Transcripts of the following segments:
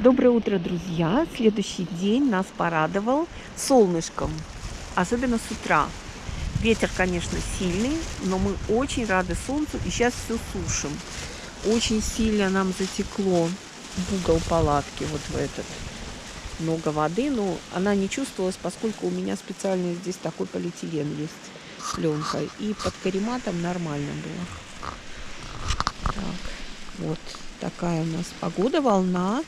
Доброе утро, друзья! Следующий день нас порадовал солнышком, особенно с утра. Ветер, конечно, сильный, но мы очень рады солнцу и сейчас все сушим. Очень сильно нам затекло в угол палатки, вот в этот. Много воды, но она не чувствовалась, поскольку у меня специально здесь такой полиэтилен есть с пленкой. И под карематом нормально было. Так, вот такая у нас погода, волна.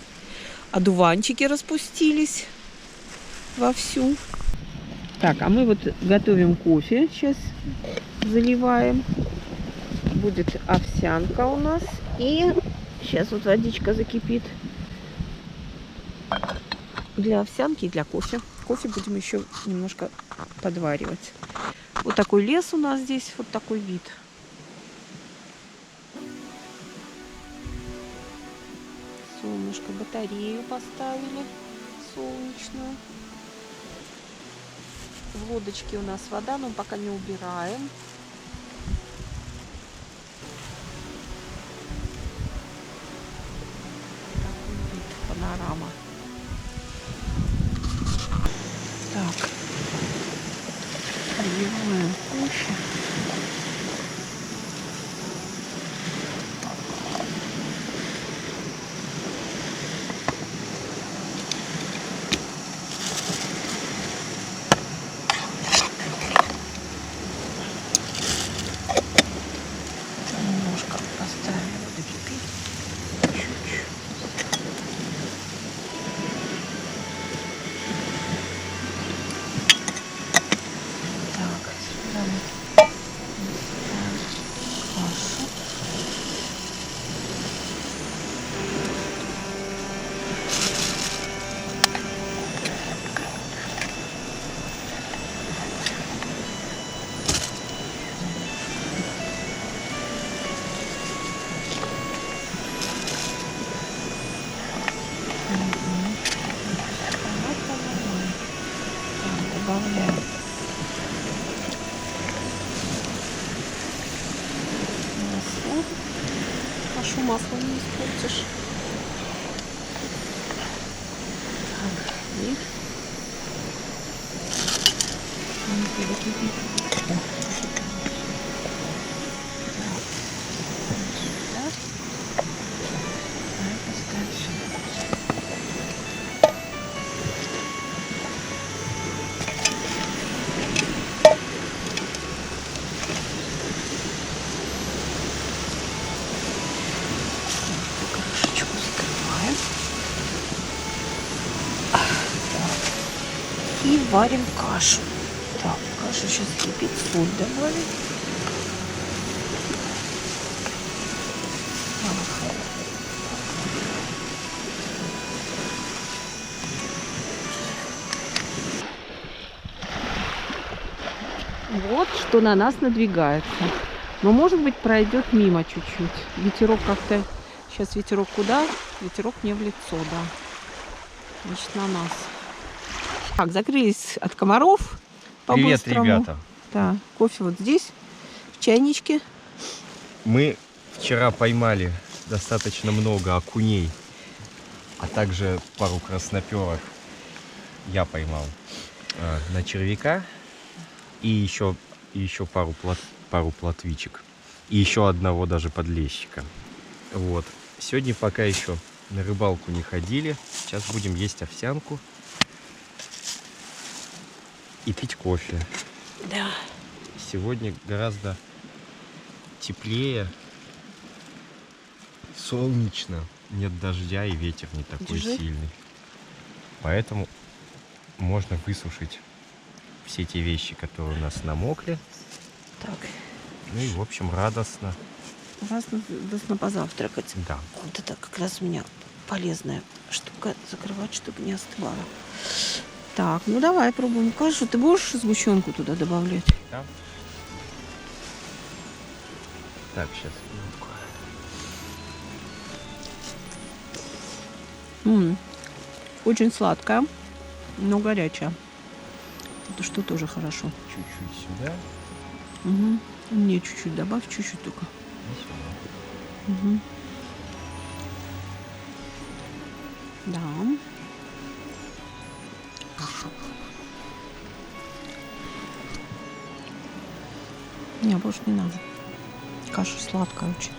Одуванчики распустились вовсю. Так, а мы вот готовим кофе. Сейчас заливаем. Будет овсянка у нас. И сейчас вот водичка закипит для овсянки и для кофе. Кофе будем еще немножко подваривать. Вот такой лес у нас здесь, вот такой вид. Солнышко, батарею поставили солнечную. В лодочке у нас вода, но пока не убираем. Такой вид, панорама. Так, наливаем кофе. Немножко поставим закипеть. Чуть-чуть. Так, сюда мы насыпаем кашу. Добавляем масло. Кашу маслом не испортишь. Так, и крышечку закрываем. И варим кашу. Так, каша сейчас кипит, соль добавим. Вот что на нас надвигается. Но, может быть, пройдет мимо чуть-чуть. Ветерок как-то... Сейчас ветерок куда? Ветерок не в лицо, да. Значит, на нас. Так, закрылись от комаров. Привет, ребята. Да, кофе вот здесь, в чайничке. Мы вчера поймали достаточно много окуней, а также пару красноперок я поймал на червяка и еще пару плотвичек и еще одного даже подлещика. Вот. Сегодня пока еще на рыбалку не ходили. Сейчас будем есть овсянку и пить кофе. Да. Сегодня гораздо теплее, солнечно, нет дождя и ветер не такой сильный. Поэтому можно высушить все те вещи, которые у нас намокли. Так. Ну и, в общем, радостно. Радостно позавтракать. Да. Вот это как раз у меня полезная штука, закрывать, чтобы не остывало. Так, ну давай пробуем кашу. Ты будешь сгущенку туда добавлять? Да. Так, сейчас. Очень сладкая, но горячая. Это что тоже хорошо. Чуть-чуть сюда. Угу. Мне чуть-чуть добавь, чуть-чуть только. И сюда. Угу. Да. Не, больше не надо. Каша сладкая очень.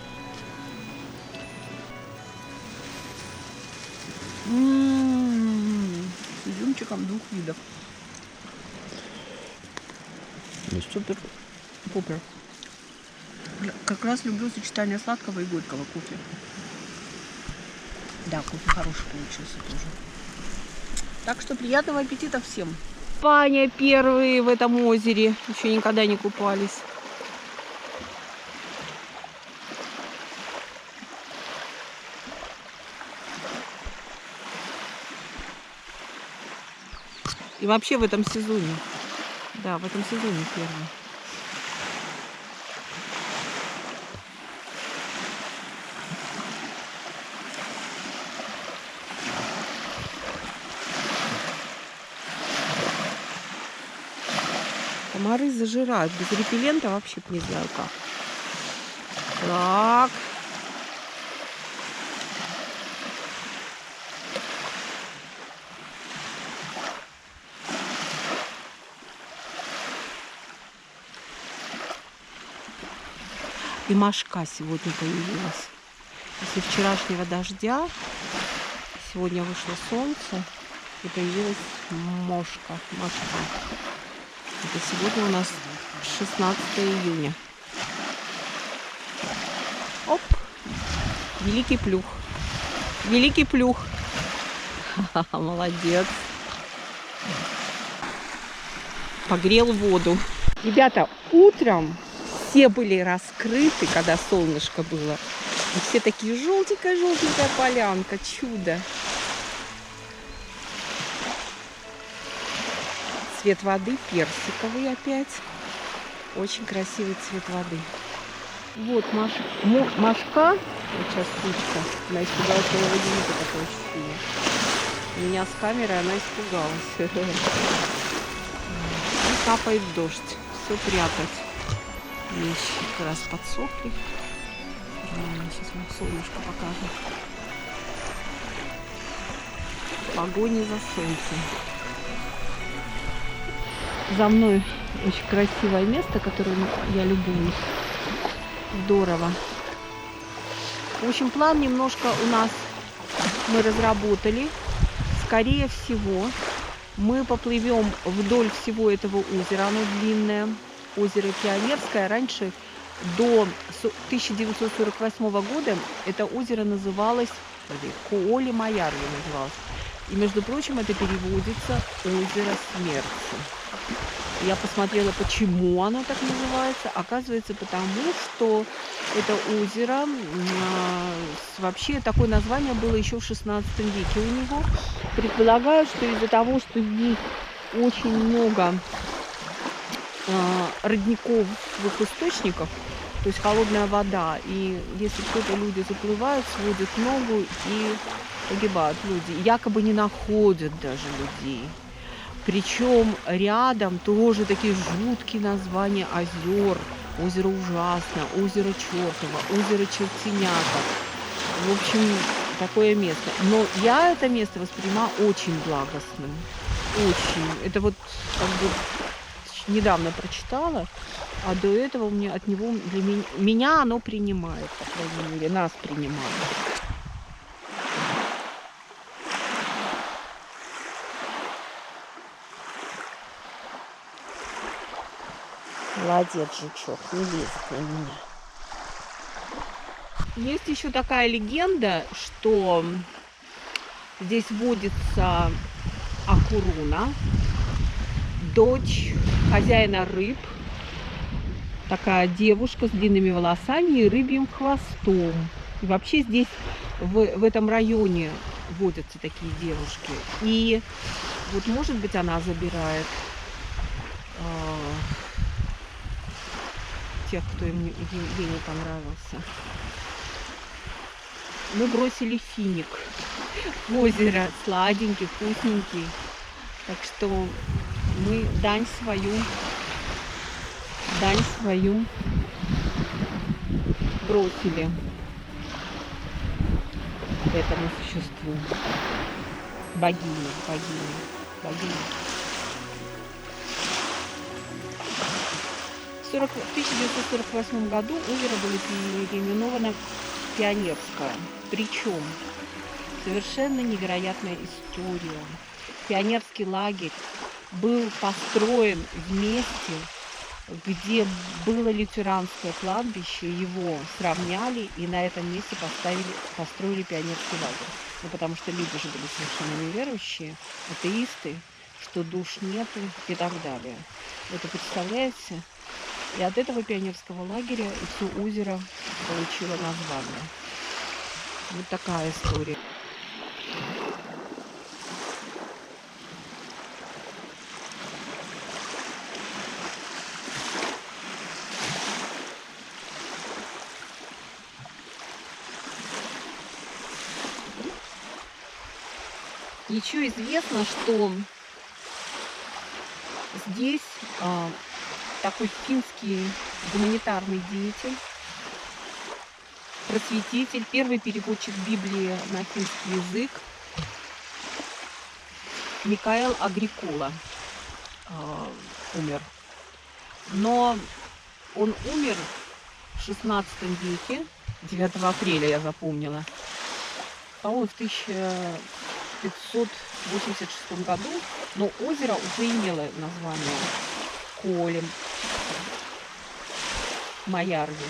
С изюмчиком 2 видов. Супер. Пупер. Как раз люблю сочетание сладкого и горького кофе. Да, кофе хороший получился тоже. Так что приятного аппетита всем. Купание первые в этом озере. Еще никогда не купались. И вообще в этом сезоне. Да, в этом сезоне первый. Комары зажирают. Без репеллента вообще не знаю как. Так. И мошка сегодня появилась. После вчерашнего дождя сегодня вышло солнце и появилась мошка. Это сегодня у нас 16 июня. Оп! Великий плюх. Великий плюх. Ха-ха, молодец. Погрел воду. Ребята, утром все были раскрыты, когда солнышко было. И все такие желтенькая полянка. Чудо. Цвет воды персиковый опять. Очень красивый цвет воды. Вот мошка. Вот сейчас птичка. Она испугалась моего водяника, такое ощущение. Меня с камерой она испугалась. И капает дождь. Все прятать. Вещи как раз подсохли. Сейчас вам солнышко покажем. В погоне за солнцем. За мной очень красивое место, которое я люблю. Здорово. В общем, план немножко у нас мы разработали. Скорее всего, мы поплывем вдоль всего этого озера. Оно длинное. Озеро Пионерское. Раньше, до 1948 года, это озеро называлось Куоли-Маярви называлось. И, между прочим, это переводится озеро смерти. Я посмотрела, почему оно так называется. Оказывается, потому что это озеро, вообще такое название было еще в 16 веке у него. Предполагаю, что из-за того, что здесь очень много родниковых источников, то есть холодная вода, и если кто-то, люди заплывают, сводят ногу и погибают люди. Якобы не находят даже людей. Причем рядом тоже такие жуткие названия озер. Озеро Ужасное, озеро Чертово, озеро Чертенята. В общем, такое место. Но я это место воспринимаю очень благостным. Очень. Это вот как бы недавно прочитала, а до этого мне от него, для меня оно принимает, по крайней мере, нас принимает. Молодец, жучок, не лезет на меня. Есть еще такая легенда, что здесь водится Акуруна, дочь хозяина рыб, такая девушка с длинными волосами и рыбьим хвостом. И вообще здесь, в этом районе, водятся такие девушки. И вот, может быть, она забирает тех, кто ей не понравился. Мы бросили финик в озеро, сладенький, вкусненький. Так что мы дань свою бросили этому существу. Богиня, богиня, богиня. В 1948 году озеро было переименовано Пионерское. Причем совершенно невероятная история. Пионерский лагерь был построен в месте, где было лютеранское кладбище, его сравняли и на этом месте построили пионерский лагерь. Ну, потому что люди же были совершенно неверующие, атеисты, что душ нету и так далее. Это представляете? И от этого пионерского лагеря и все озеро получило название. Вот такая история. Еще известно, что здесь такой финский гуманитарный деятель, просветитель, первый переводчик Библии на финский язык Микаэл Агрикола умер. Но он умер в 16 веке, 9 апреля я запомнила, по-моему, в 1586 году, но озеро уже имело название Колем, Маярви.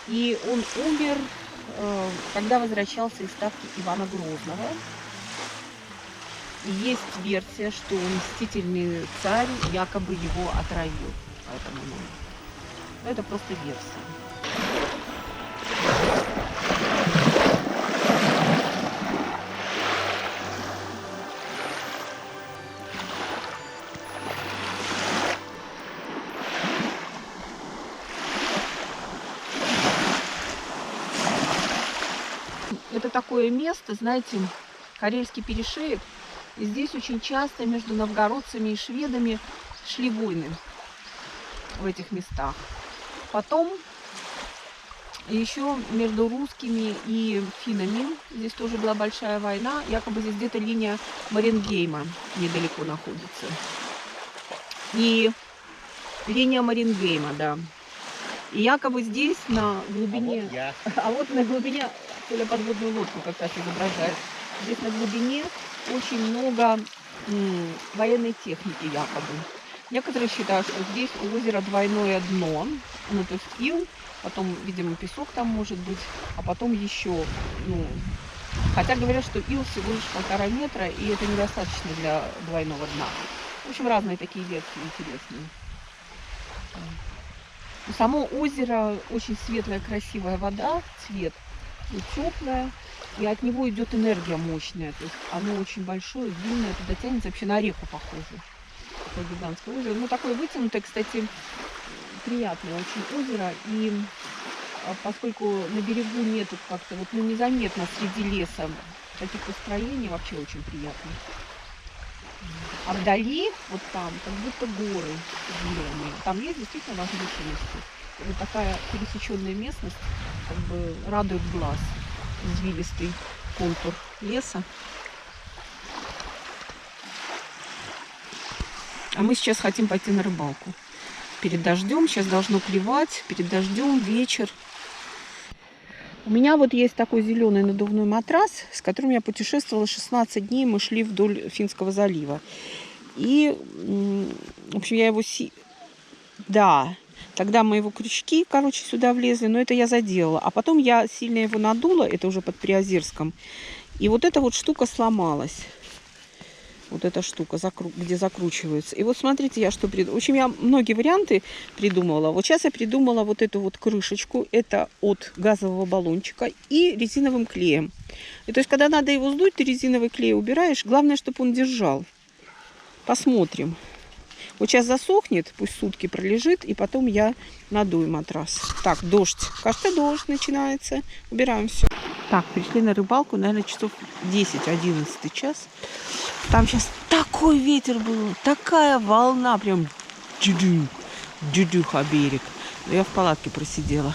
И он умер, когда возвращался из ставки Ивана Грозного. И есть версия, что мстительный царь якобы его отравил. Поэтому, это просто версия. Это такое место, знаете, Карельский перешеек. И здесь очень часто между новгородцами и шведами шли войны в этих местах. Потом еще между русскими и финнами здесь тоже была большая война. Якобы здесь где-то линия Марингейма недалеко находится. И линия Марингейма, да. И якобы здесь на глубине... А вот на глубине... Коля подводную лодку как раз изображает. Здесь на глубине очень много военной техники якобы. Некоторые считают, что здесь у озера двойное дно, ну то есть ил, потом, видимо, песок там может быть, а потом еще, хотя говорят, что ил всего лишь 1,5 метра, и это недостаточно для двойного дна. В общем, разные такие версии интересные. Само озеро очень светлая, красивая вода, цвет. И теплое, и от него идет энергия мощная. То есть оно очень большое, длинное, туда тянется, вообще на реку похоже. Такое гигантское озеро. Ну, такое вытянутое, кстати, приятное очень озеро. И поскольку на берегу нету как-то, незаметно среди леса каких-то строений, вообще очень приятно. А вдали, вот там, как будто горы зеленые. Там есть действительно возвышенности. Вот такая пересеченная местность как бы радует глаз. Извилистый контур леса. А мы сейчас хотим пойти на рыбалку. Перед дождем, сейчас должно клевать, перед дождем, вечер. У меня вот есть такой зеленый надувной матрас, с которым я путешествовала 16 дней. Мы шли вдоль Финского залива. И, в общем, я его... Да, тогда мои крючки, сюда влезли, но это я заделала. А потом я сильно его надула, это уже под Приозерском. И вот эта вот штука сломалась. Вот эта штука, где закручивается. И вот смотрите, я что придумала. В общем, я многие варианты придумала. Вот сейчас я придумала вот эту вот крышечку. Это от газового баллончика и резиновым клеем. И то есть, когда надо его сдуть, ты резиновый клей убираешь. Главное, чтобы он держал. Посмотрим. Вот сейчас засохнет, пусть сутки пролежит, и потом я надую матрас. Так, дождь. Кажется, дождь начинается. Убираем все. Так, пришли на рыбалку, наверное, часов 10-11 час. Там сейчас такой ветер был, такая волна, прям дюдюха берег. Но я в палатке просидела.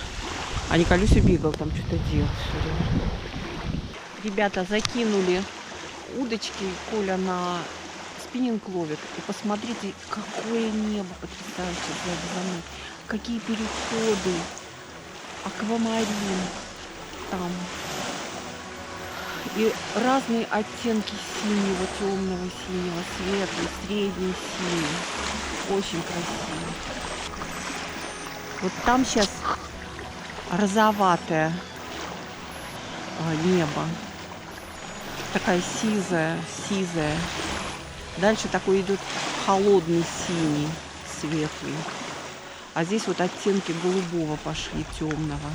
А Николюся бегал там, что-то делал. Ребята закинули удочки Коля на спиннинг ловит. И посмотрите, какое небо потрясающее за мной. Какие переходы. Аквамарин там. И разные оттенки синего, темного синего, светлый, средний синий. Очень красиво. Вот там сейчас розоватое небо. Такая сизая. Дальше такой идет холодный синий, светлый. А здесь вот оттенки голубого пошли, темного.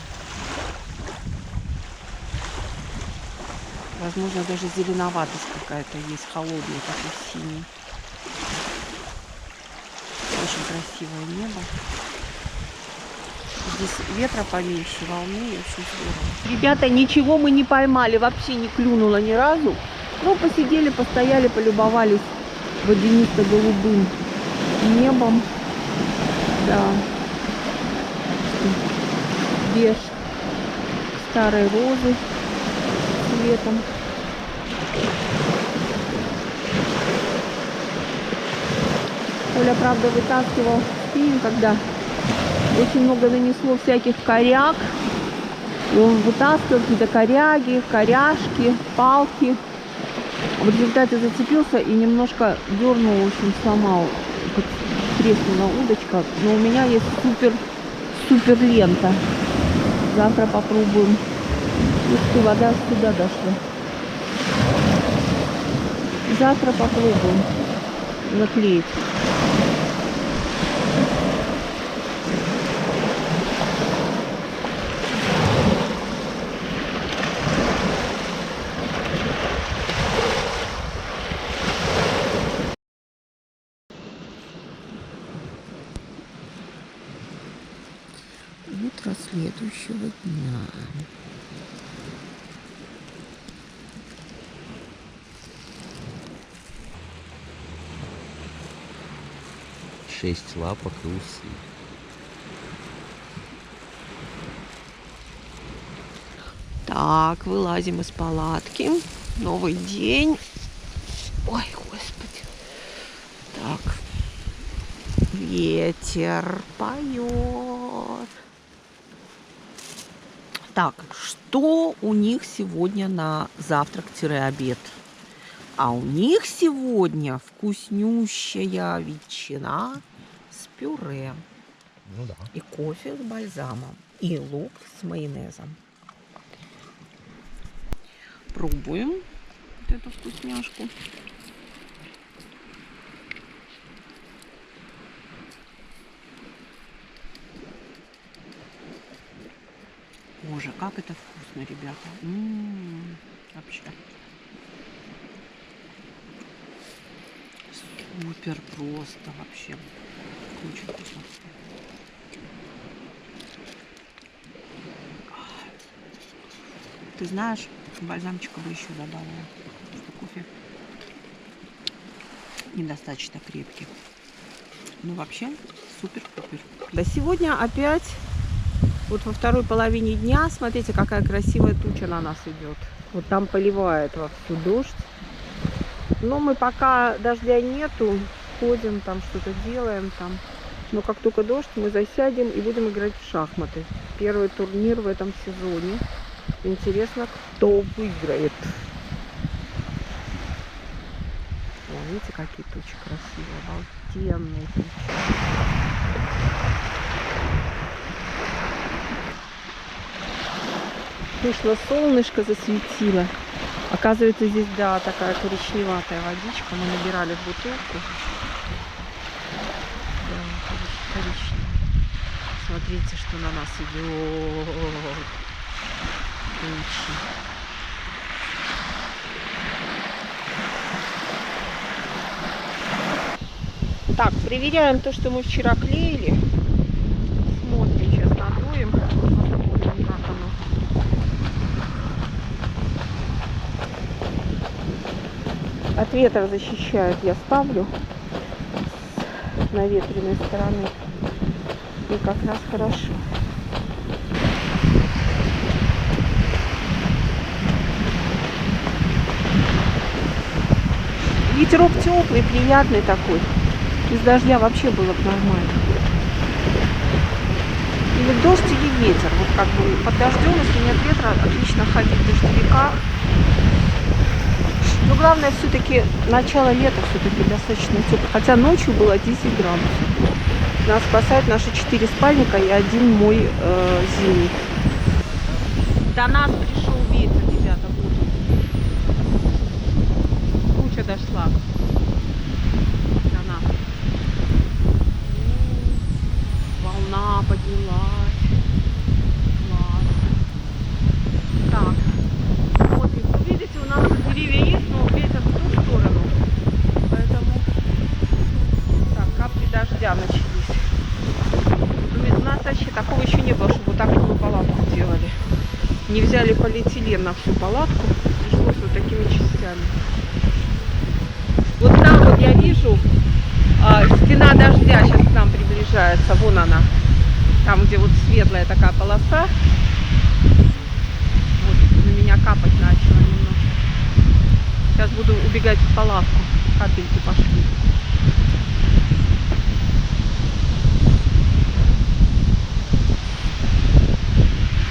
Возможно, даже зеленоватость какая-то есть, холодный такой синий. Очень красивое небо. Здесь ветра поменьше, волны, и очень здорово. Ребята, ничего мы не поймали, вообще не клюнуло ни разу. Ну, посидели, постояли, полюбовались водянисто-голубым небом. Да. Беж старой розы цветом. Коля, правда, вытаскивал спиннинг, когда очень много нанесло всяких коряг. И он вытаскивал какие-то коряги, коряшки, палки. В результате зацепился и немножко дернул, в общем, сломал. Треснула удочка. Но у меня есть супер лента. Завтра попробуем. Ух ты, вода сюда дошла. Завтра попробуем наклеить. Утро следующего дня. Шесть лапок и усы. Так, вылазим из палатки. Новый день. Ой, господи. Так. Ветер поет. Так, что у них сегодня на завтрак-обед? А у них сегодня вкуснющая ветчина с пюре. Ну да. И кофе с бальзамом. И лук с майонезом. Пробуем вот эту вкусняшку. Боже, как это вкусно, ребята. Вообще. Супер просто вообще. Очень вкусно. Ты знаешь, бальзамчика бы еще добавила. Что кофе недостаточно крепкий. Ну вообще супер-пупер. Да сегодня опять вот во второй половине дня, смотрите, какая красивая туча на нас идет. Вот там поливает вовсю дождь. Но мы пока дождя нету, ходим там, что-то делаем там. Но как только дождь, мы засядем и будем играть в шахматы. Первый турнир в этом сезоне. Интересно, кто выиграет. О, видите, какие тучи красивые, обалденные тучи. Вышло солнышко, засветило. Оказывается, здесь, да, такая коричневатая водичка. Мы набирали в бутылку. Да, коричневая. Смотрите, что на нас идет. Тучи. Так, проверяем то, что мы вчера клеили. Смотрим, сейчас надуем. Посмотрим, как оно. От ветра защищает, я ставлю с наветренной стороны. И как раз хорошо. Ветерок теплый, приятный такой. Без дождя вообще было бы нормально. Или дождь, или ветер. Вот как бы под дождем, если нет ветра, отлично ходить в дождевиках. Но главное все-таки начало лета все-таки достаточно тепло. Хотя ночью было 10 градусов. Нас спасают наши 4 спальника и один мой зимний. До нас пришел ветер, ребята. Туча дошла до нас. Волна поднялась. Класс. Так. Вот, и, ну, видите, у нас деревья есть, но ветер в ту сторону. Поэтому так, капли дождя начались. У нас вообще такого еще не было, чтобы вот так мы палатку делали. Не взяли полиэтилен на всю палатку, пришлось вот такими частями. Вот там вот я вижу стена дождя сейчас к нам приближается. Вон она. Там, где вот светлая такая полоса. Вот на меня капать начало немножко. Сейчас буду убегать в палатку. Капельки пошли.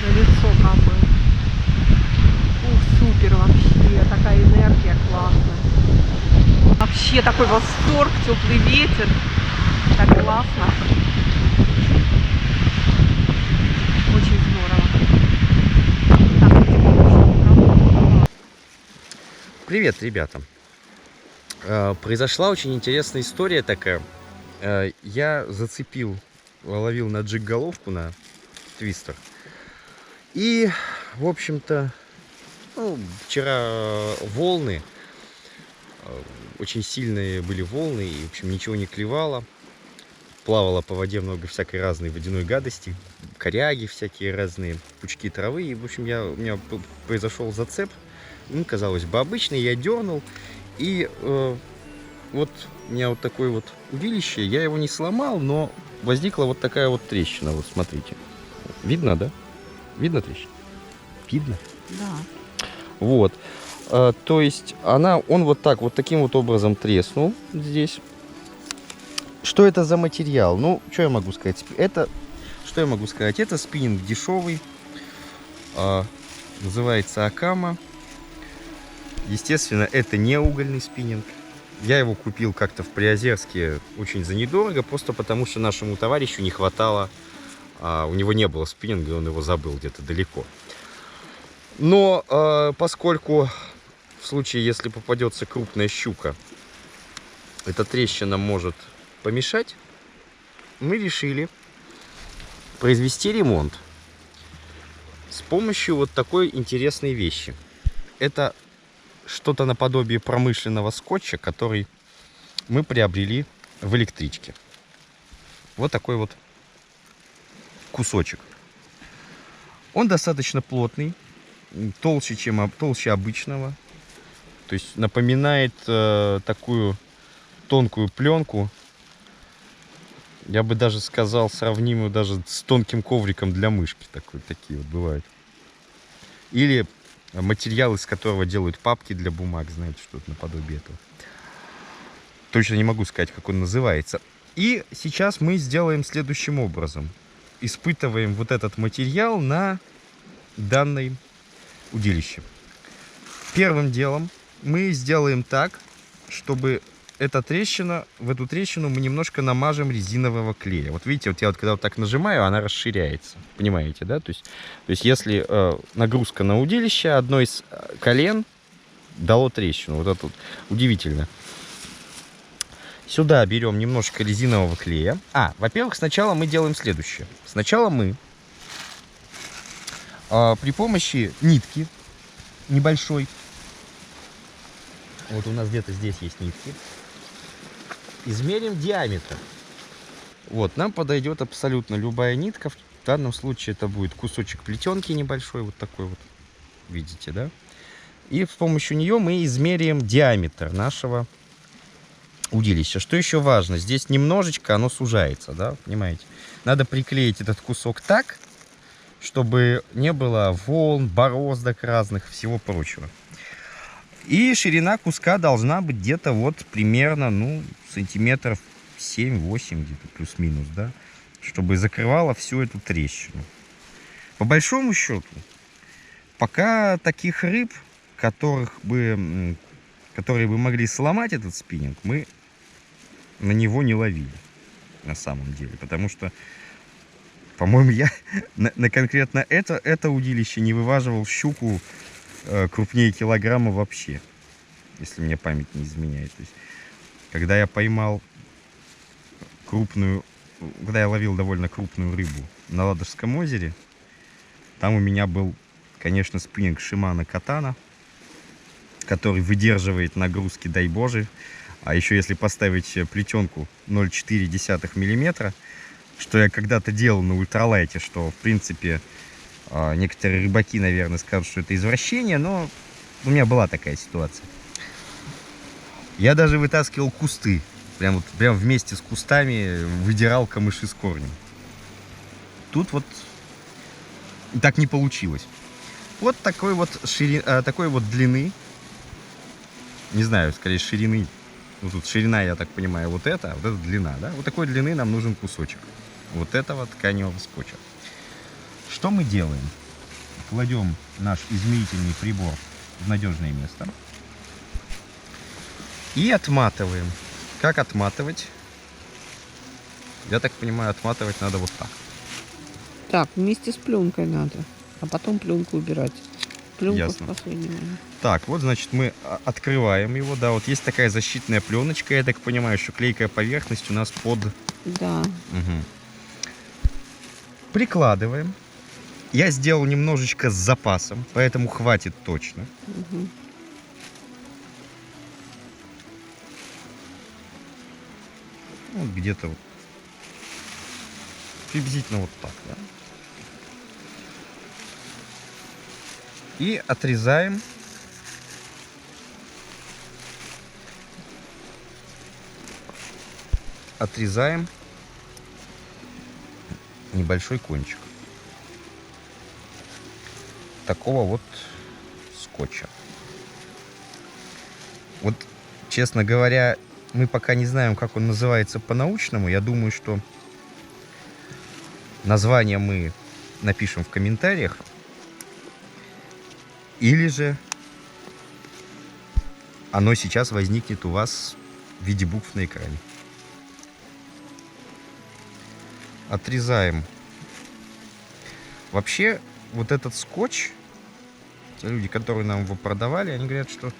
На лицо капает. Ух, супер вообще. Такая энергия классная. Вообще такой восторг, теплый ветер. Так классно. Очень здорово. Привет, ребята. Произошла очень интересная история такая. Я ловил на джиг-головку, на твистер. И, в общем-то, вчера волны, очень сильные были волны, и, в общем, ничего не клевало. Плавало по воде много всякой разной водяной гадости, коряги всякие разные, пучки травы. И, в общем, у меня произошел зацеп. Казалось бы, обычный, я дернул. И вот у меня вот такое вот удилище. Я его не сломал, но возникла вот такая вот трещина. Вот смотрите. Видно, да? Видно трещину? Видно? Да. Вот. То есть он вот таким вот образом треснул здесь. Что это за материал? Ну, что я могу сказать? Это спиннинг дешевый. Называется Акама. Естественно, это не угольный спиннинг. Я его купил как-то в Приозерске очень за недорого, просто потому что нашему товарищу не хватало. У него не было спиннинга, он его забыл где-то далеко. Но поскольку в случае, если попадется крупная щука, эта трещина может помешать, мы решили произвести ремонт с помощью вот такой интересной вещи. Это что-то наподобие промышленного скотча, который мы приобрели в электричке. Вот такой вот кусочек. Он достаточно плотный, толще обычного. То есть напоминает такую тонкую пленку. Я бы даже сказал, сравнимую даже с тонким ковриком для мышки. Такие вот бывают. Или материал, из которого делают папки для бумаг. Знаете, что-то наподобие этого. Точно не могу сказать, как он называется. И сейчас мы сделаем следующим образом. Испытываем вот этот материал на данном удилище. Первым делом мы сделаем так, чтобы в эту трещину мы немножко намажем резинового клея. Вот видите, вот я когда вот так нажимаю, она расширяется. Понимаете, да? То есть если нагрузка на удилище, одно из колен дало трещину. Вот это вот удивительно. Сюда берем немножко резинового клея. Во-первых, сначала мы делаем следующее. Сначала мы при помощи нитки небольшой, вот у нас где-то здесь есть нитки, измерим диаметр. Вот, нам подойдет абсолютно любая нитка. В данном случае это будет кусочек плетенки небольшой, вот такой вот, видите, да? И с помощью нее мы измерим диаметр нашего удилища. Что еще важно? Здесь немножечко оно сужается, да, понимаете? Надо приклеить этот кусок так, чтобы не было волн, бороздок разных, всего прочего. И ширина куска должна быть где-то вот примерно, ну, сантиметров 7-8, где-то плюс-минус, да, чтобы закрывала всю эту трещину. По большому счету, пока таких рыб, которые бы могли сломать этот спиннинг, мы на него не ловили, на самом деле. Потому что, по-моему, я на конкретно это удилище не вываживал щуку крупнее килограмма вообще, если мне память не изменяет. То есть, когда я поймал когда я ловил довольно крупную рыбу на Ладожском озере, там у меня был, конечно, спиннинг Shimano Katana, который выдерживает нагрузки, дай боже. А еще если поставить плетенку 0,4 мм, что я когда-то делал на ультралайте, что, в принципе, некоторые рыбаки, наверное, скажут, что это извращение, но у меня была такая ситуация. Я даже вытаскивал кусты. Прям вместе с кустами выдирал камыши с корнем. Тут вот так не получилось. Вот такой вот длины. Не знаю, скорее ширины. Ну, тут ширина, я так понимаю, вот это, а вот это длина, да? Вот такой длины нам нужен кусочек вот этого тканевого скотча. Что мы делаем? Кладем наш измерительный прибор в надежное место и отматываем. Как отматывать? Я так понимаю, отматывать надо вот так. Так, вместе с пленкой надо, а потом пленку убирать. Пленку Ясно. в последний момент. Так, вот, значит, мы открываем его, да, вот есть такая защитная пленочка, я так понимаю, что клейкая поверхность у нас под... Да. Угу. Прикладываем. Я сделал немножечко с запасом, поэтому хватит точно. Угу. Вот где-то вот приблизительно вот так, да. И отрезаем небольшой кончик такого вот скотча. Вот, честно говоря, мы пока не знаем, как он называется по-научному. Я думаю, что название мы напишем в комментариях. Или же оно сейчас возникнет у вас в виде букв на экране. Отрезаем. Вообще, вот этот скотч, те люди, которые нам его продавали, они говорят, что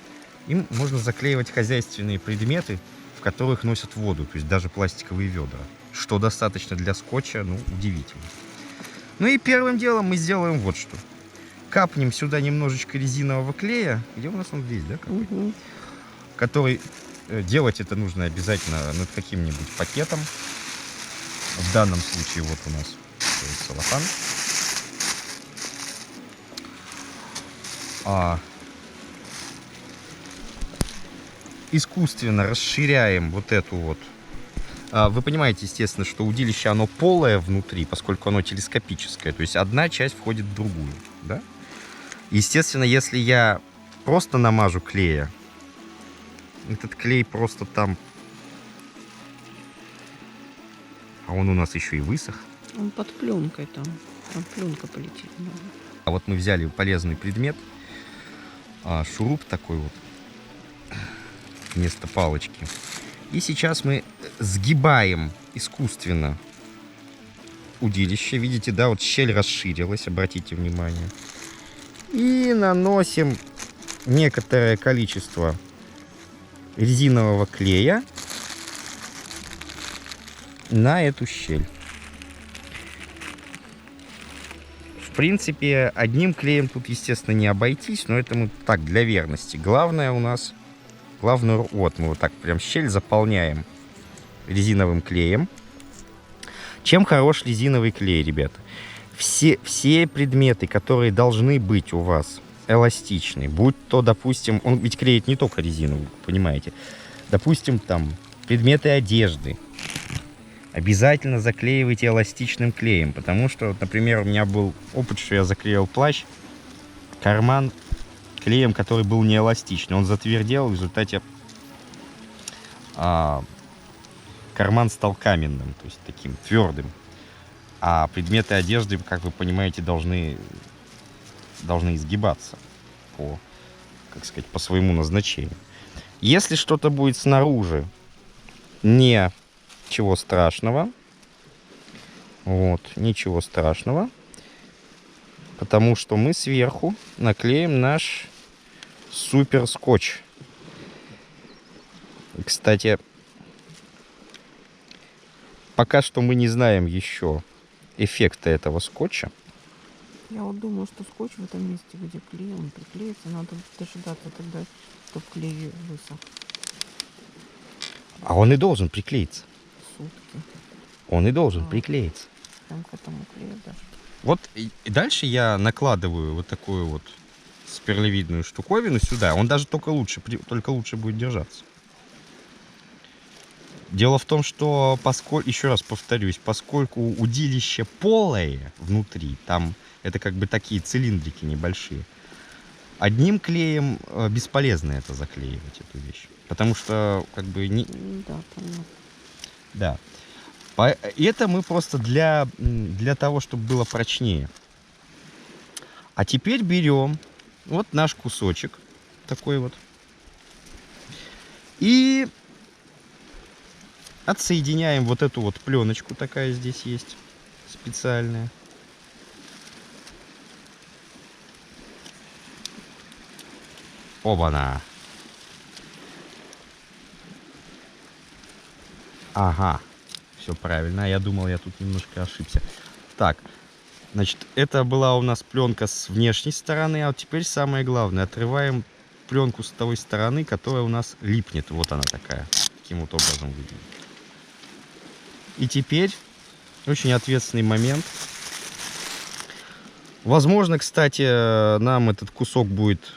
им можно заклеивать хозяйственные предметы, в которых носят воду, то есть даже пластиковые ведра, что достаточно для скотча, ну, удивительно. Ну и первым делом мы сделаем вот что. Капнем сюда немножечко резинового клея. Где у нас он здесь, да? Угу. Который делать это нужно обязательно над каким-нибудь пакетом. В данном случае вот у нас целлофан. Искусственно расширяем вот эту вот. Вы понимаете, естественно, что удилище оно полое внутри, поскольку оно телескопическое. То есть одна часть входит в другую, да? Естественно, если я просто намажу клея, этот клей просто там... А он у нас еще и высох. Он под пленкой там. Там пленка полетит. А вот мы взяли полезный предмет. Шуруп такой вот. Вместо палочки. И сейчас мы сгибаем искусственно удилище. Видите, да, вот щель расширилась, обратите внимание. И наносим некоторое количество резинового клея на эту щель. В принципе, одним клеем тут, естественно, не обойтись, но это мы так, для верности. Главное у нас... вот мы вот так прям щель заполняем резиновым клеем. Чем хорош резиновый клей, ребята? Все предметы, которые должны быть у вас эластичны, будь то, допустим, он ведь клеит не только резину, понимаете. Допустим, там предметы одежды. Обязательно заклеивайте эластичным клеем, потому что, например, у меня был опыт, что я заклеил плащ, карман клеем, который был неэластичный. Он затвердел, в результате карман стал каменным, то есть таким твердым. А предметы одежды, как вы понимаете, должны изгибаться по, как сказать, по своему назначению. Если что-то будет снаружи, ничего страшного. Вот, ничего страшного. Потому что мы сверху наклеим наш супер скотч. Кстати, пока что мы не знаем еще эффекта этого скотча. Я вот думаю, что скотч в этом месте, где клей, он приклеится, надо дожидаться тогда, чтобы клей высох. А он и должен приклеиться. Сутки. Он и должен приклеиться. Там к этому клею даже. Вот и дальше я накладываю вот такую вот спиралевидную штуковину сюда. Он даже только лучше будет держаться. Дело в том, что, еще раз повторюсь, поскольку удилище полое внутри, там это как бы такие цилиндрики небольшие, одним клеем бесполезно это заклеивать, эту вещь. Потому что как бы не... Да, понятно. Да. Это мы просто для того, чтобы было прочнее. А теперь берем вот наш кусочек, такой вот, и отсоединяем вот эту вот пленочку, такая здесь есть, специальная. Оба-на! Ага. Все правильно, я думал, я тут немножко ошибся. Так, значит, это была у нас пленка с внешней стороны, а вот теперь самое главное, отрываем пленку с той стороны, которая у нас липнет. Вот она такая, таким вот образом выглядит. И теперь очень ответственный момент. Возможно, кстати, нам этот кусок будет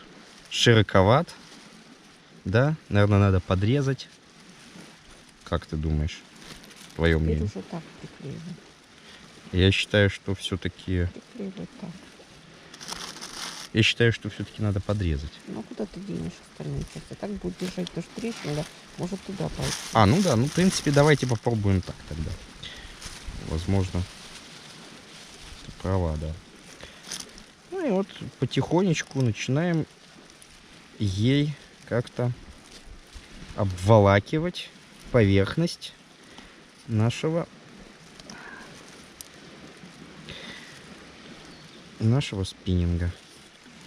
широковат, да? Наверное, надо подрезать. Как ты думаешь? Твое мнение. Теперь уже так приклеиваем. Я считаю, что все-таки... Приклеивать так. Я считаю, что все-таки надо подрезать. Ну куда ты денешь остальные части? Так будет держать, потому что трещина, может туда пойти. Ну да, в принципе, давайте попробуем так тогда. Возможно, ты права, да. Ну и вот потихонечку начинаем ей как-то обволакивать поверхность нашего спиннинга.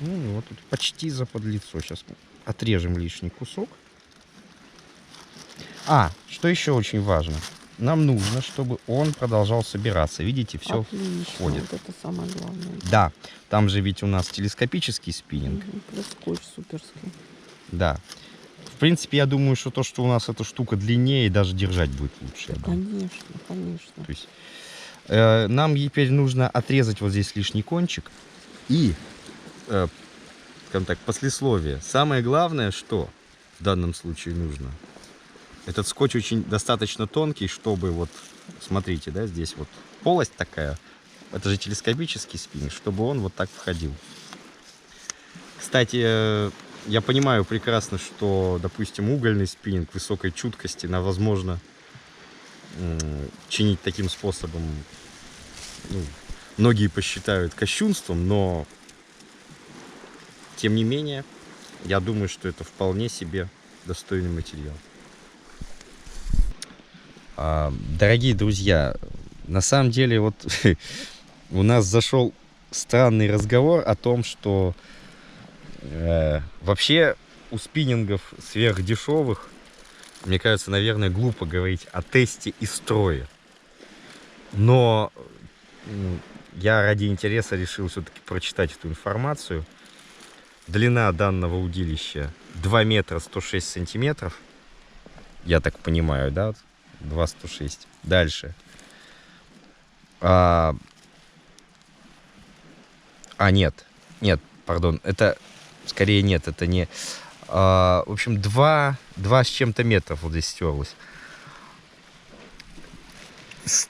Ну и вот тут почти заподлицо. Сейчас отрежем лишний кусок. Что еще очень важно. Нам нужно, чтобы он продолжал собираться. Видите, все входит. Вот это самое главное. Да, там же ведь у нас телескопический спиннинг. Плюс скотч суперский. Да. В принципе, я думаю, что то, что у нас эта штука длиннее, даже держать будет лучше. Да, конечно, конечно. То есть, нам теперь нужно отрезать вот здесь лишний кончик. И, скажем так, послесловие. Самое главное, что в данном случае нужно. Этот скотч очень достаточно тонкий, чтобы вот, смотрите, да, здесь вот полость такая. Это же телескопический спиннинг, чтобы он вот так входил. Кстати, я понимаю прекрасно, что, допустим, угольный спиннинг высокой чуткости возможно чинить таким способом, многие посчитают кощунством, но тем не менее, я думаю, что это вполне себе достойный материал. Дорогие друзья, на самом деле вот у нас зашел странный разговор о том, что вообще у спиннингов сверхдешевых, мне кажется, наверное, глупо говорить о тесте и строе. Но я ради интереса решил все-таки прочитать эту информацию. Длина данного удилища 2 метра 106 сантиметров. Я так понимаю, да? 2,106. Дальше. Нет, пардон. Это скорее нет, это не... в общем, 2 с чем-то метров вот здесь стерлось.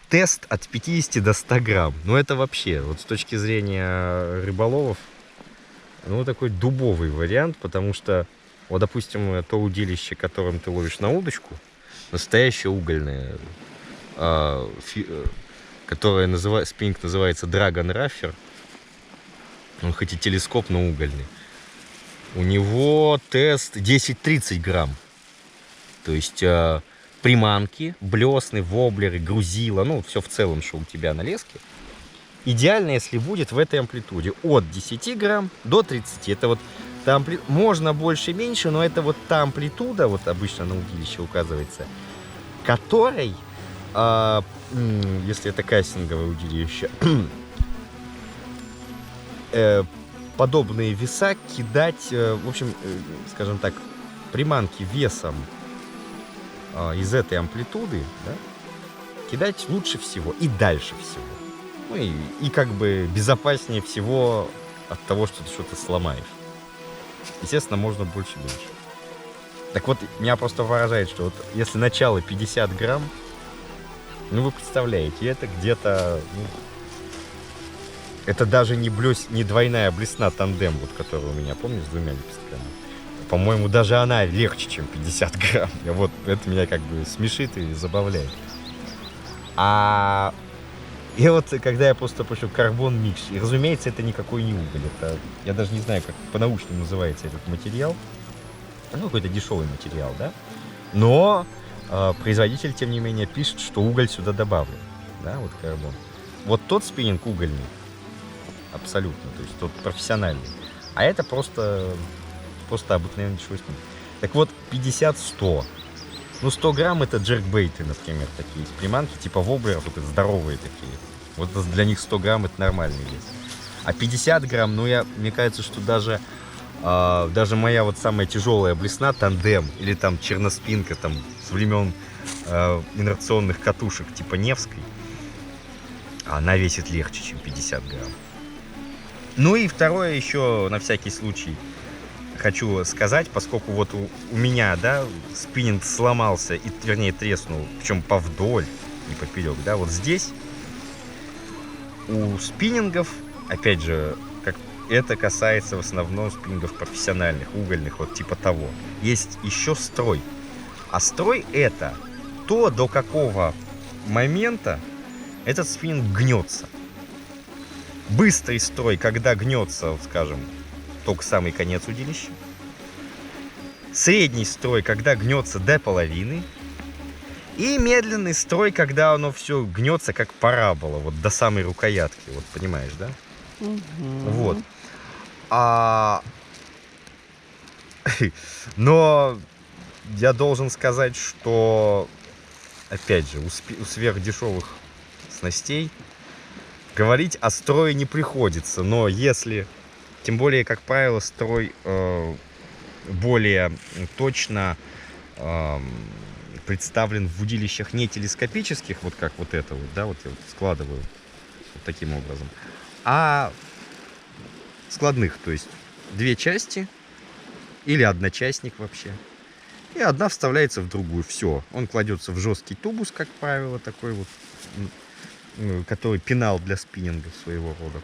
Тест от 50 до 100 грамм. Ну, это вообще, вот с точки зрения рыболовов, Ну, такой дубовый вариант, потому что, вот, допустим, то удилище, которым ты ловишь на удочку, настоящее угольное, которое спиннинг называется Dragon Raffer, он хоть и телескоп, но угольный. У него тест 10-30 грамм. То есть приманки, блесны, воблеры, грузила, ну, все в целом, что у тебя на леске. Идеально, если будет в этой амплитуде от 10 грамм до 30. Это вот можно больше, меньше, но это вот та амплитуда, вот обычно на удилище указывается, которой, если это кастинговое удилище, подобные веса кидать, в общем, скажем так, приманки весом из этой амплитуды, да, кидать лучше всего и дальше всего. Ну и как бы безопаснее всего от того, что ты что-то сломаешь. Естественно, можно больше-меньше. Так вот, меня просто поражает, что вот если начало 50 грамм, ну вы представляете, это где-то, ну, это даже не двойная блесна тандем, вот которая у меня, помнишь, с двумя лепестками. По-моему, даже она легче, чем 50 грамм. Вот это меня как бы смешит и забавляет. И вот когда я просто пишу карбон микс, и, разумеется, это никакой не уголь. Это, я даже не знаю, как по-научному называется этот материал. Ну, какой-то дешевый материал, да? Но производитель, тем не менее, пишет, что уголь сюда добавлен. Да, вот карбон. Вот тот спиннинг угольный, абсолютно, то есть тот профессиональный. А это просто обыкновенный дешевый спиннинг. Так вот, 50-100. Ну, 100 грамм это джеркбейты, например, такие приманки, типа воблеров, вот здоровые такие. Вот для них 100 грамм это нормальный вес. А 50 грамм, ну, мне кажется, что даже моя вот самая тяжелая блесна, тандем, или там черноспинка, там, с времен инерционных катушек, типа Невской, она весит легче, чем 50 грамм. Ну и второе еще, на всякий случай, хочу сказать, поскольку вот у меня, да, спиннинг сломался, вернее, треснул, причем повдоль и поперек, да, вот здесь у спиннингов, опять же, как это касается в основном спиннингов профессиональных, угольных, вот типа того, есть еще строй. А строй это то, до какого момента этот спиннинг гнется. Быстрый строй, когда гнется, скажем, только самый конец удилища. Средний строй, когда гнется до половины. И медленный строй, когда оно все гнется как парабола, вот до самой рукоятки, вот понимаешь, да? Вот. Но я должен сказать, что, опять же, у сверхдешевых снастей говорить о строе не приходится. Но если, тем более, как правило, строй более точно представлен в удилищах не телескопических, вот как вот это вот, да, вот я вот складываю вот таким образом, а складных, то есть две части или одночастник вообще, и одна вставляется в другую. Все, он кладется в жесткий тубус, как правило, такой вот, который пенал для спиннинга своего рода.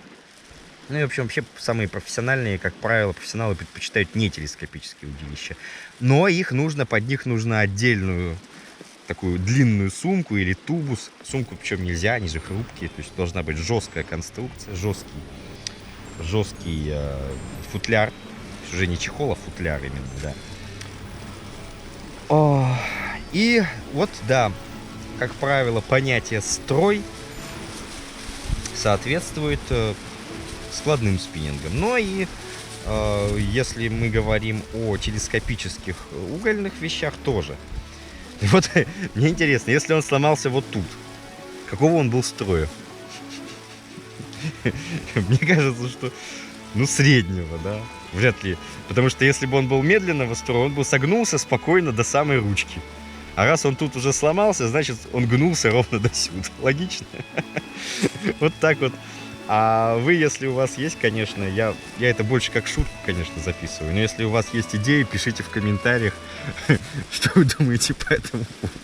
Ну и вообще самые профессиональные, как правило, профессионалы предпочитают не телескопические удилища. Но под них нужно отдельную такую длинную сумку или тубус. Сумку причем нельзя, они же хрупкие. То есть должна быть жесткая конструкция, жесткий футляр. Уже не чехол, а футляр именно, да. И вот, да, как правило, понятие строй соответствует складным спиннингам. Но и если мы говорим о телескопических угольных вещах, тоже. И вот мне интересно, если он сломался вот тут, какого он был строя? Мне кажется, что среднего, да, вряд ли. Потому что если бы он был медленного строя, он бы согнулся спокойно до самой ручки. А раз он тут уже сломался, значит, он гнулся ровно до сюда. Логично? Вот так вот. А вы, если у вас есть, конечно, я это больше как шутку, конечно, записываю. Но если у вас есть идеи, пишите в комментариях, что вы думаете по этому поводу.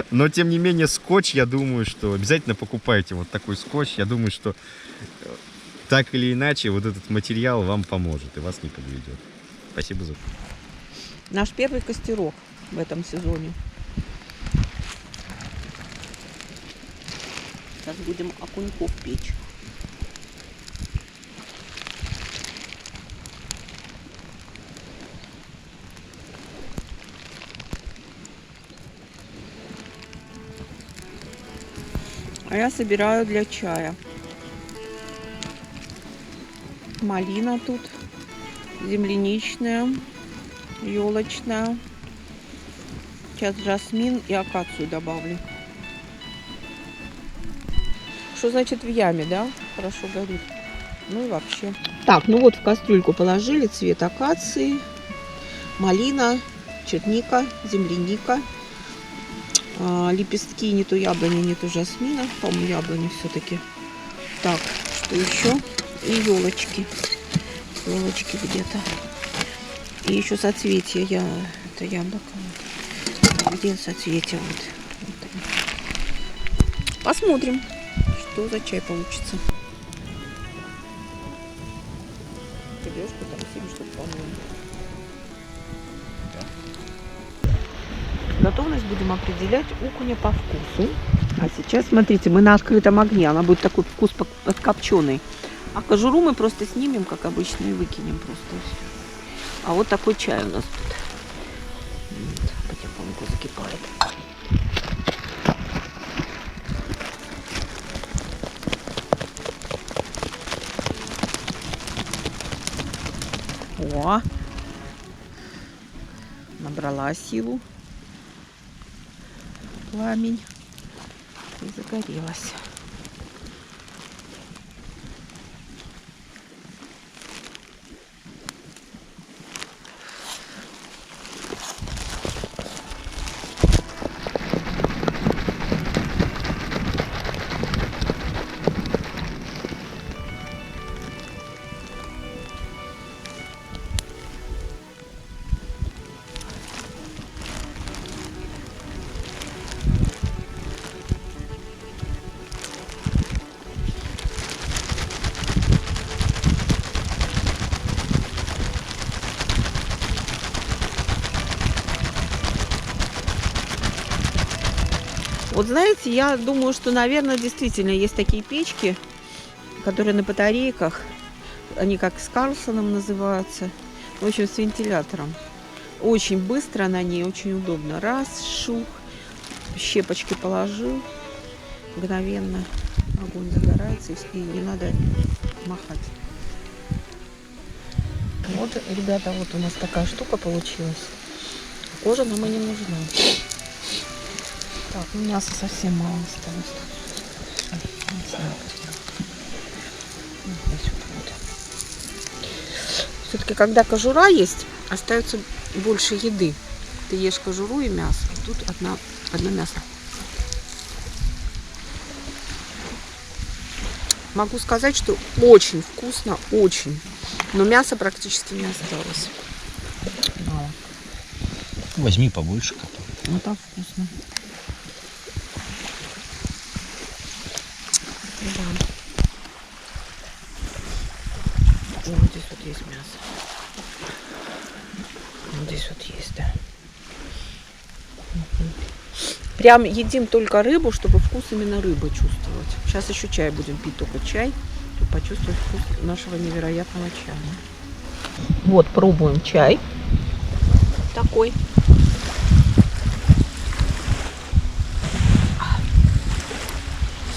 Но, тем не менее, скотч, я думаю, что обязательно покупайте вот такой скотч. Я думаю, что Так или иначе, вот этот материал вам поможет и вас не подведет. Спасибо за... Наш первый костерок в этом сезоне. Сейчас будем окуньков печь. А я собираю для чая. Малина тут, земляничная, елочная. Сейчас жасмин и акацию добавлю. Что значит в яме, да? Хорошо горит. Ну и вообще. Так, ну вот в кастрюльку положили цвет акации, малина, черника, земляника. Лепестки не то яблони, не то жасмина. По-моему, яблони все-таки. Так, что еще? И елочки. Елочки где-то. И еще соцветия. Это яблоко. Где соцветия? Вот они. Посмотрим, что за чай получится. Крылёшку там 7 штук, по-моему. Готовность будем определять окуня по вкусу. А сейчас, смотрите, мы на открытом огне. Она будет такой вкус подкопченый. А кожуру мы просто снимем, как обычно, и выкинем просто. А вот такой чай у нас тут. Вот, потихоньку закипает. О! Набрала силу. Пламень. И загорелась. Вот знаете, я думаю, что, наверное, действительно есть такие печки, которые на батарейках, они как с Карлсоном называются, в общем, с вентилятором. Очень быстро на ней, очень удобно. Раз, шух, щепочки положил, мгновенно огонь загорается, и не надо махать. Вот, ребята, вот у нас такая штука получилась. Кожа нам и не нужна. Так, ну мяса совсем мало осталось. Не знаю, здесь вот. Все-таки, когда кожура есть, остается больше еды. Ты ешь кожуру и мясо. Тут одно мясо. Могу сказать, что очень вкусно, очень. Но мяса практически не осталось. Мало. Возьми побольше. Ну так вкусно. Да. Вот здесь вот есть мясо. Вот здесь вот есть, да. Прям едим только рыбу, чтобы вкус именно рыбы чувствовать. Сейчас еще чай будем пить, только чай, чтобы почувствовать вкус нашего невероятного чая. Вот, пробуем чай. Такой.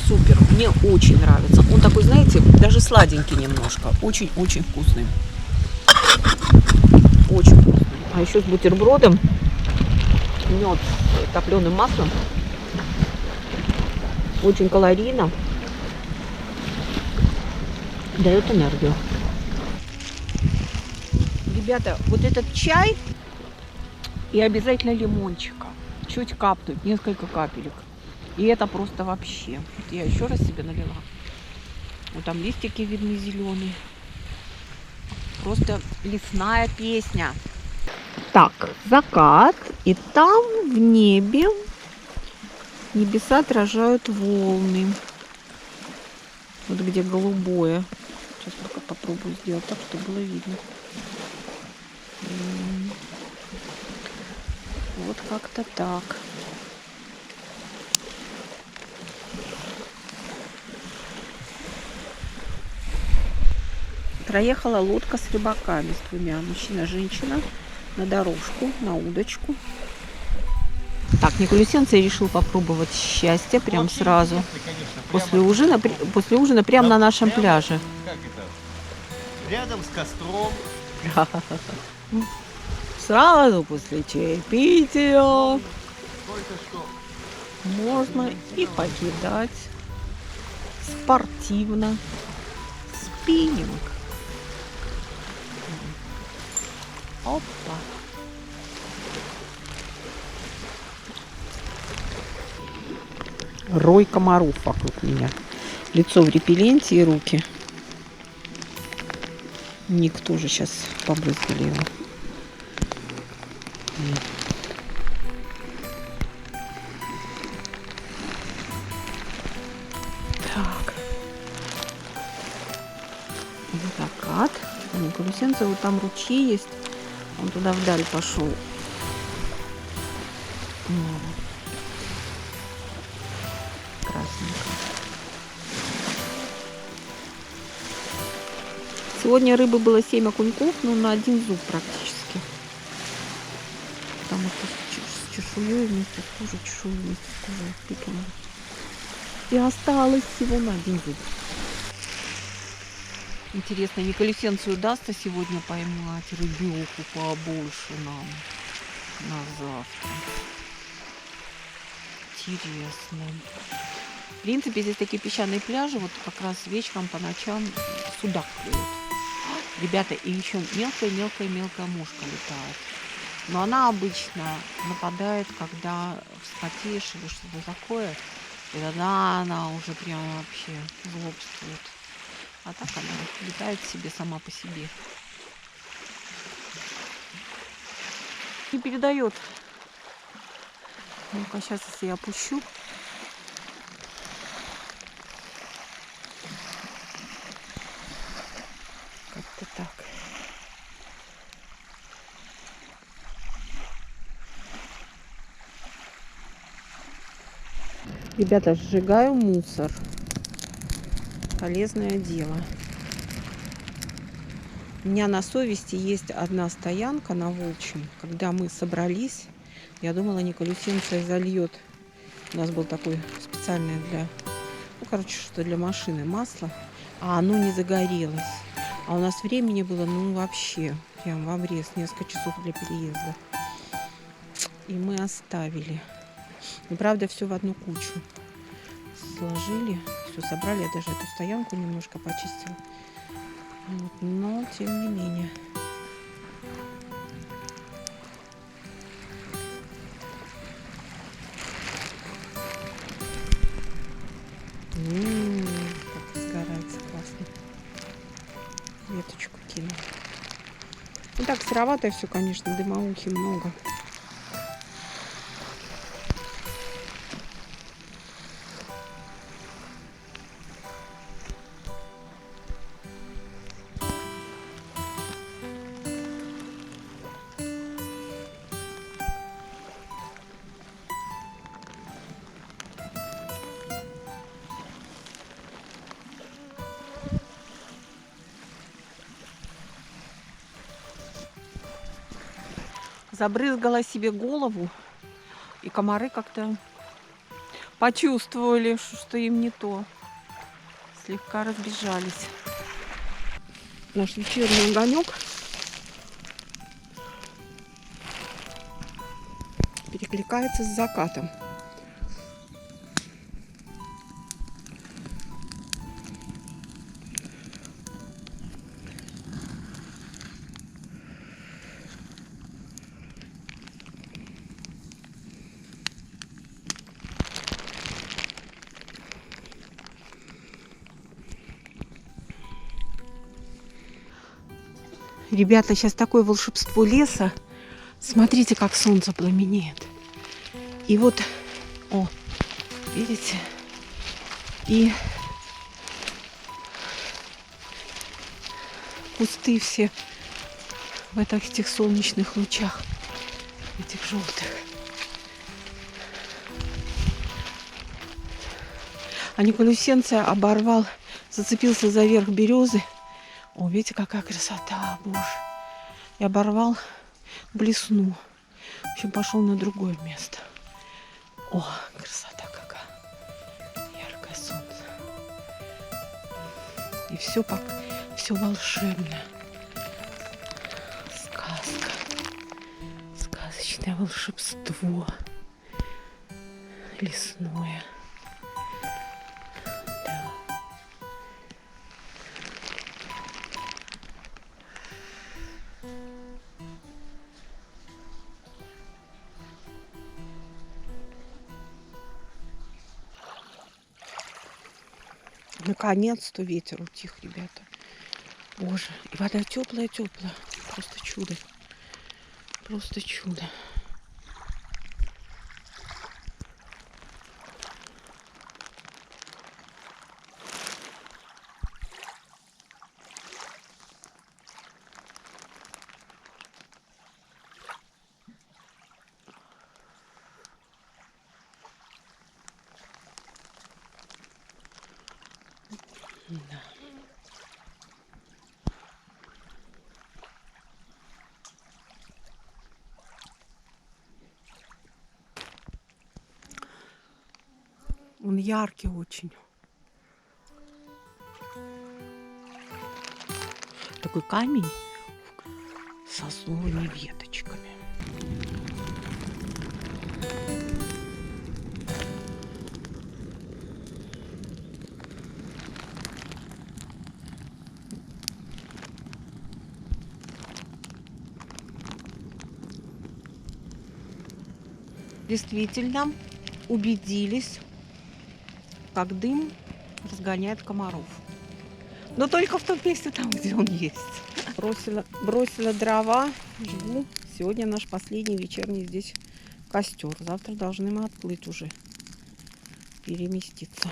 Супер, мне очень нравится. Он такой, знаете, даже сладенький немножко. Очень-очень вкусный. Очень вкусный. А еще с бутербродом, мед с топленым маслом. Очень калорийно. Дает энергию. Ребята, вот этот чай и обязательно лимончика. Чуть капнуть, несколько капелек. И это просто вообще. Вот я еще раз себе налила. Вот там листики видны зеленые. Просто лесная песня. Так, закат. И там в небе небеса отражают волны. Вот где голубое. Сейчас пока попробую сделать так, чтобы было видно. Вот как-то так. Проехала лодка с рыбаками, с двумя, мужчина, женщина, на дорожку, на удочку. Так, Николюсенций решил попробовать счастье прям сразу. После ужина прямо на нашем пляже. Как это? Рядом с костром. Сразу после чаепития Только что. можно и покидать спортивно спиннинг. Опа. Рой комаров вокруг меня. Лицо в репелленте и руки. Ник тоже сейчас побрызгали его. Так. Закат. У Николюсенцева там ручей есть. Он туда вдаль пошел. Красненько. Сегодня рыбы было 7 окуньков, но на один зуб практически. Потому что с чешуей вместе с кожей, чешуей вместе с кожей выкинули. И осталось всего на один зуб. Интересно, Николюсенцию удастся сегодня поймать рыбёку побольше нам на завтра. Интересно. В принципе, здесь такие песчаные пляжи, вот как раз вечером по ночам судак клюет. Ребята, и еще мелкая мушка летает. Но она обычно нападает, когда вспотеешь или что-то такое. И тогда она уже прям вообще злобствует. А так она летает себе сама по себе. Не передает. Ну-ка, сейчас, если я опущу. Как-то так. Ребята, сжигаю мусор. Полезное дело. У меня на совести есть одна стоянка на Волчьем. Когда мы собрались, я думала, Николюсенция зальет. У нас был такой специальный для, ну, короче, что для машины масло. А оно не загорелось. А у нас времени было, ну, вообще, прям в обрез, несколько часов для переезда. И мы оставили. Ну, правда, все в одну кучу сложили. Все собрали. Я даже эту стоянку немножко почистила. Вот, но, тем не менее. Как сгорается классно. Веточку кину. Ну так, сыроватое все, конечно, дымоухи много. Забрызгала себе голову, и комары как-то почувствовали, что им не то. Слегка разбежались. Наш вечерний огонек перекликается с закатом. Ребята, сейчас такое волшебство леса. Смотрите, как солнце пламенеет. И вот, о, видите? И кусты все в этих солнечных лучах, этих желтых. А Николюсенция оборвал, зацепился за верх березы. О, видите, какая красота, боже. И оборвал блесну. В общем, пошел на другое место. О, красота какая. Яркое солнце. И все волшебное. Сказка. Сказочное волшебство. Лесное. Да. Наконец-то ветер утих, ребята. Боже, и вода теплая-теплая. Просто чудо. Просто чудо. Да. Он яркий очень. Такой камень с сосновыми веточками. Действительно убедились, как дым разгоняет комаров. Но только в том месте, там, где он есть. Бросила дрова, жгу. Сегодня наш последний вечерний здесь костер. Завтра должны мы отплыть уже, переместиться.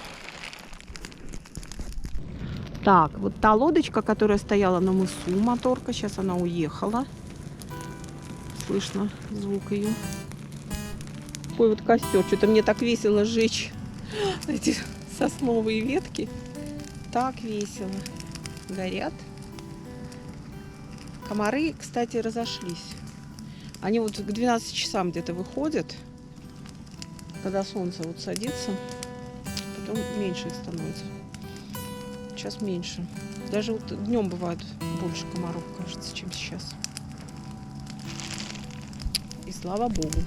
Так, вот та лодочка, которая стояла на мысу, моторка, сейчас она уехала. Слышно звук ее. Такой вот костер. Что-то мне так весело сжечь эти сосновые ветки. Так весело. Горят. Комары, кстати, разошлись. Они вот к 12 часам где-то выходят, когда солнце вот садится. Потом меньше их становится. Сейчас меньше. Даже вот днем бывает больше комаров, кажется, чем сейчас. И слава богу.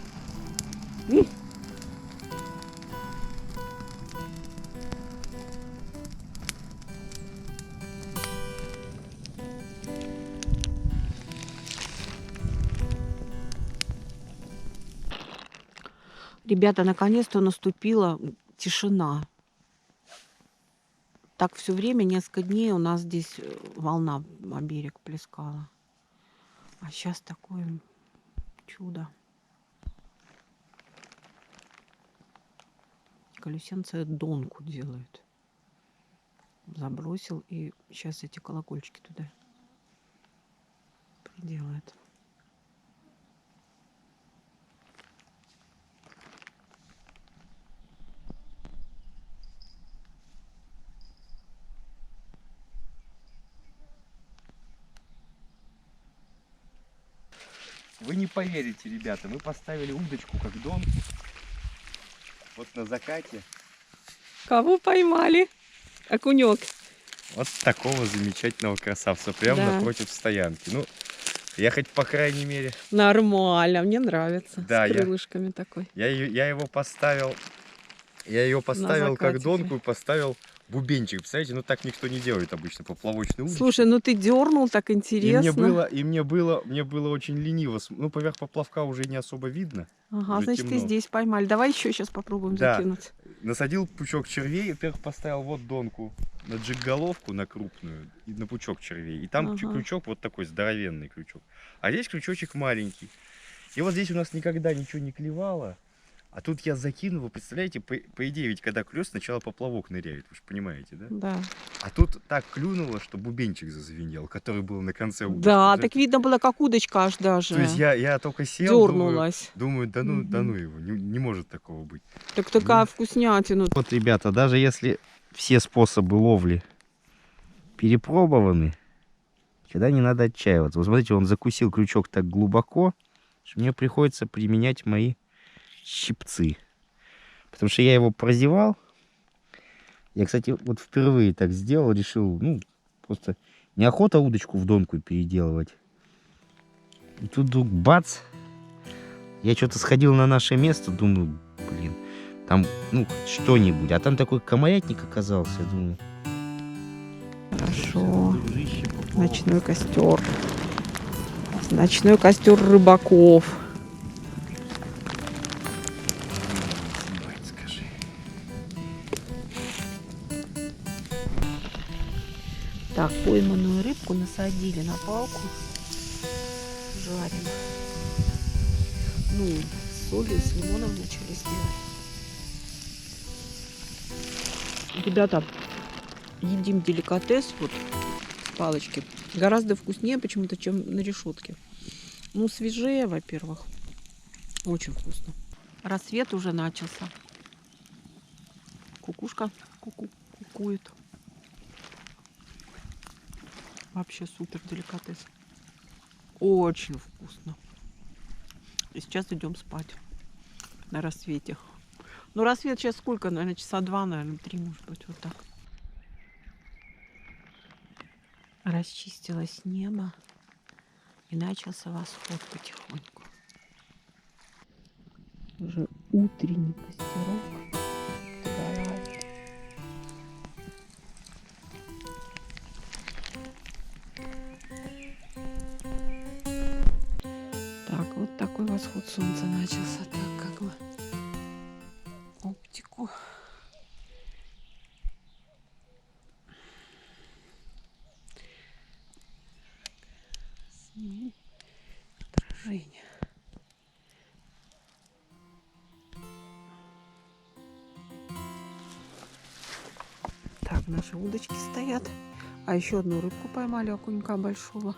Ребята, наконец-то наступила тишина. Так все время, несколько дней у нас здесь волна о берег плескала. А сейчас такое чудо. Колесенция донку делает. Забросил, и сейчас эти колокольчики туда приделает. Вы не поверите, ребята, мы поставили удочку как дон. Вот на закате. Кого поймали? Окунек. Вот такого замечательного красавца, прямо Да. напротив стоянки. Ну, я хоть по крайней мере... Нормально, мне нравится. Да, с крылышками такой. Я его поставил... Я ее поставил как закате донку и поставил бубенчик. Представляете, ну так никто не делает обычно, поплавочный удочки. Слушай, ну ты дернул, так И интересно. мне было очень лениво. Ну, поверх поплавка уже не особо видно. Ага, уже значит, темно. ты здесь поймали. Давай еще сейчас попробуем Да. закинуть. Насадил пучок червей, во-первых, поставил вот донку на джиг-головку, на крупную, и на пучок червей. И там Ага. крючок вот такой здоровенный крючок. А здесь крючочек маленький. И вот здесь у нас никогда ничего не клевало. А тут я закинул, вы представляете, по идее, ведь когда клюет, сначала поплавок ныряет, вы же понимаете, да? Да. А тут так клюнуло, что бубенчик зазвенел, который был на конце удочки. Да, так видно было, как удочка аж даже То есть я только сел, дернулась. думаю, да ну его, не может такого быть. Так такая вкуснятина. Вот, ребята, даже если все способы ловли перепробованы, всегда не надо отчаиваться. Вот смотрите, он закусил крючок так глубоко, что мне приходится применять мои щипцы. Потому что я его прозевал. Я, кстати, вот впервые так сделал, решил, ну, просто неохота удочку в донку переделывать. И тут вдруг бац! Я что-то сходил на наше место, думаю, блин, там, ну, что-нибудь. А там такой комарятник оказался, я думаю. Хорошо. Ночной костер. Ночной костер рыбаков. Скажи. Так, пойманную рыбку насадили на палку. Жарим. Ну, с солью, с лимоном начали сделать. Ребята, едим деликатес вот с палочки. Гораздо вкуснее почему-то, чем на решетке. Ну, свежее, во-первых. Очень вкусно. Рассвет уже начался. Кукушка кукует. Вообще супер деликатес. Очень вкусно. И сейчас идем спать на рассвете. Ну, рассвет сейчас сколько? Наверное, часа 2, наверное, 3, может быть, вот так. Расчистилось небо и начался восход потихоньку. Уже утренний костерок догорает. Так, вот такой восход солнца начался. Так, как бы оптику. Сними отражение. Так, наши удочки стоят. А еще одну рыбку поймали, окунька большого.